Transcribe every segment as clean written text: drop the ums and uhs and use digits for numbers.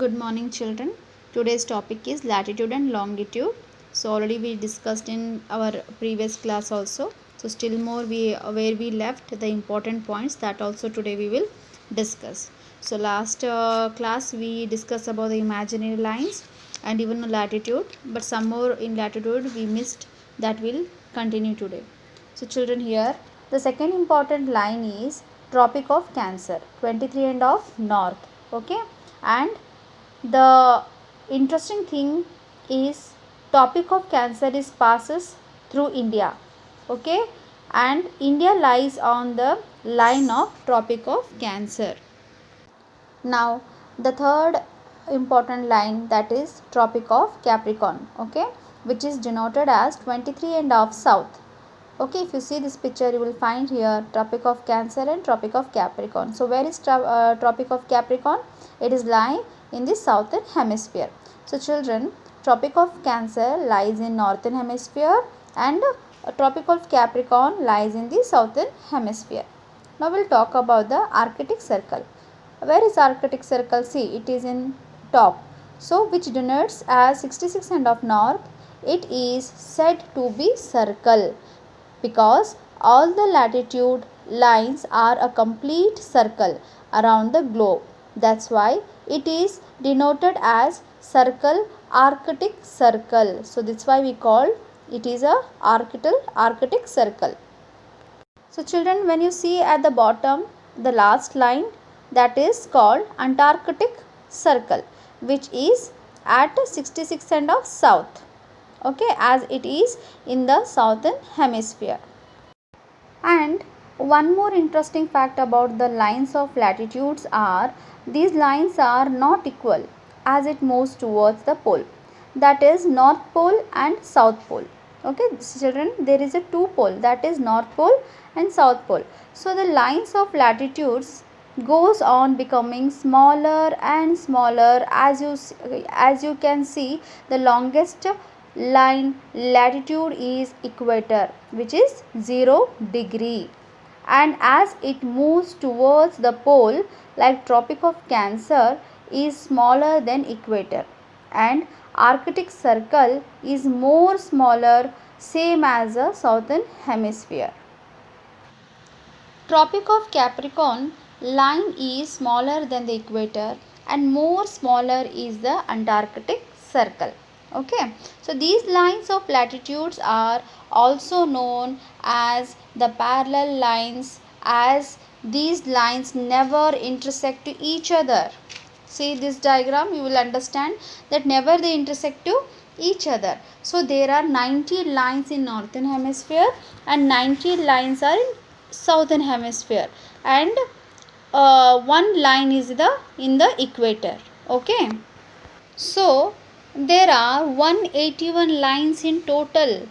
Good morning, children. Today's topic is latitude and longitude. So already we discussed in our previous class also. So still more where we left the important points, that also today we will discuss. So last class we discussed about the imaginary lines and even latitude, but some more in latitude we missed, that will continue today. So children, here the second important line is Tropic of Cancer, 23 and of north. Okay, and the interesting thing is Tropic of Cancer is passes through India. Okay, and India lies on the line of Tropic of Cancer. Now the third important line, that is Tropic of Capricorn. Okay, which is denoted as 23 and of south. Okay, if you see this picture, you will find here Tropic of Cancer and Tropic of Capricorn. So where is Tropic of Capricorn? It is lying in the southern hemisphere. So children, Tropic of Cancer lies in northern hemisphere and Tropic of Capricorn lies in the southern hemisphere. Now we'll talk about the Arctic Circle. Where is Arctic Circle? See, it is in top. So which denotes as 66 and of north. It is said to be circle because all the latitude lines are a complete circle around the globe. That's why it is denoted as circle, Arctic Circle. So that's why we call it is a Arctic Circle. So children, when you see at the bottom the last line, that is called Antarctic Circle, which is at 66 and of south. Okay, as it is in the southern hemisphere. And one more interesting fact about the lines of latitudes are these lines are not equal as it moves towards the pole, that is North Pole and South Pole. Okay children, there is a two pole, that is North Pole and South Pole. So the lines of latitudes goes on becoming smaller and smaller. As you can see, the longest line latitude is equator, which is 0 degree, and as it moves towards the pole, like Tropic of Cancer is smaller than equator, and Arctic Circle is more smaller, same as the southern hemisphere. Tropic of Capricorn line is smaller than the equator and more smaller is the Antarctic Circle. Okay, so these lines of latitudes are also known as the parallel lines, as these lines never intersect to each other. See this diagram, you will understand that never they intersect to each other. So there are 90 lines in northern hemisphere and 90 lines are in southern hemisphere, and one line is in the equator. Okay, so there are 181 lines in total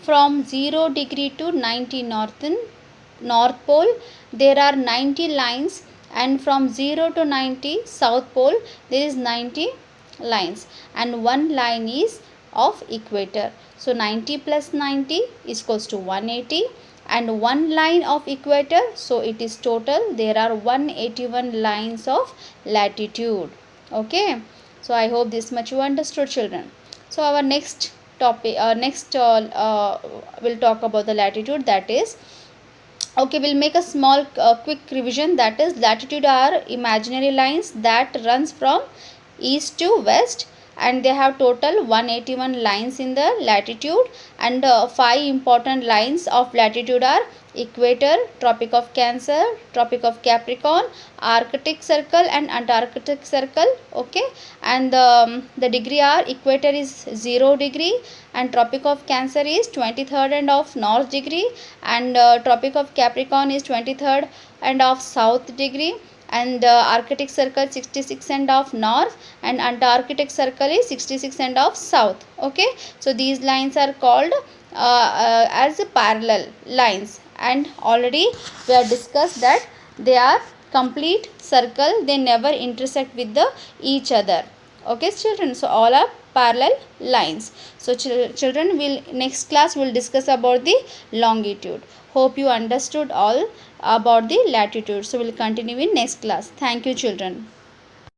from 0 degree to 90 North Pole. There are 90 lines, and from 0 to 90 South Pole there is 90 lines, and one line is of equator. So 90 plus 90 is equals to 180, and one line of equator, so it is total there are 181 lines of latitude. Okay, so I hope this much you understood, children. So our next topic we'll talk about the latitude, that is, okay, we'll make a small quick revision, that is latitude are imaginary lines that runs from east to west, and they have total 181 lines in the latitude, and 5 important lines of latitude are equator, Tropic of Cancer, Tropic of Capricorn, Arctic Circle and Antarctic Circle. Okay, and the degree are equator is 0 degree, and Tropic of Cancer is 23rd and of north degree, and Tropic of Capricorn is 23rd and of south degree, and Arctic Circle 66 and of north, and Antarctic Circle is 66 and of south. Okay, so these lines are called as parallel lines, and already we have discussed that they are complete circle, they never intersect with each other. Okay children, so all are parallel lines. So children, will next class will discuss about the longitude. Hope you understood all about the latitude. So we'll continue in next class. Thank you children.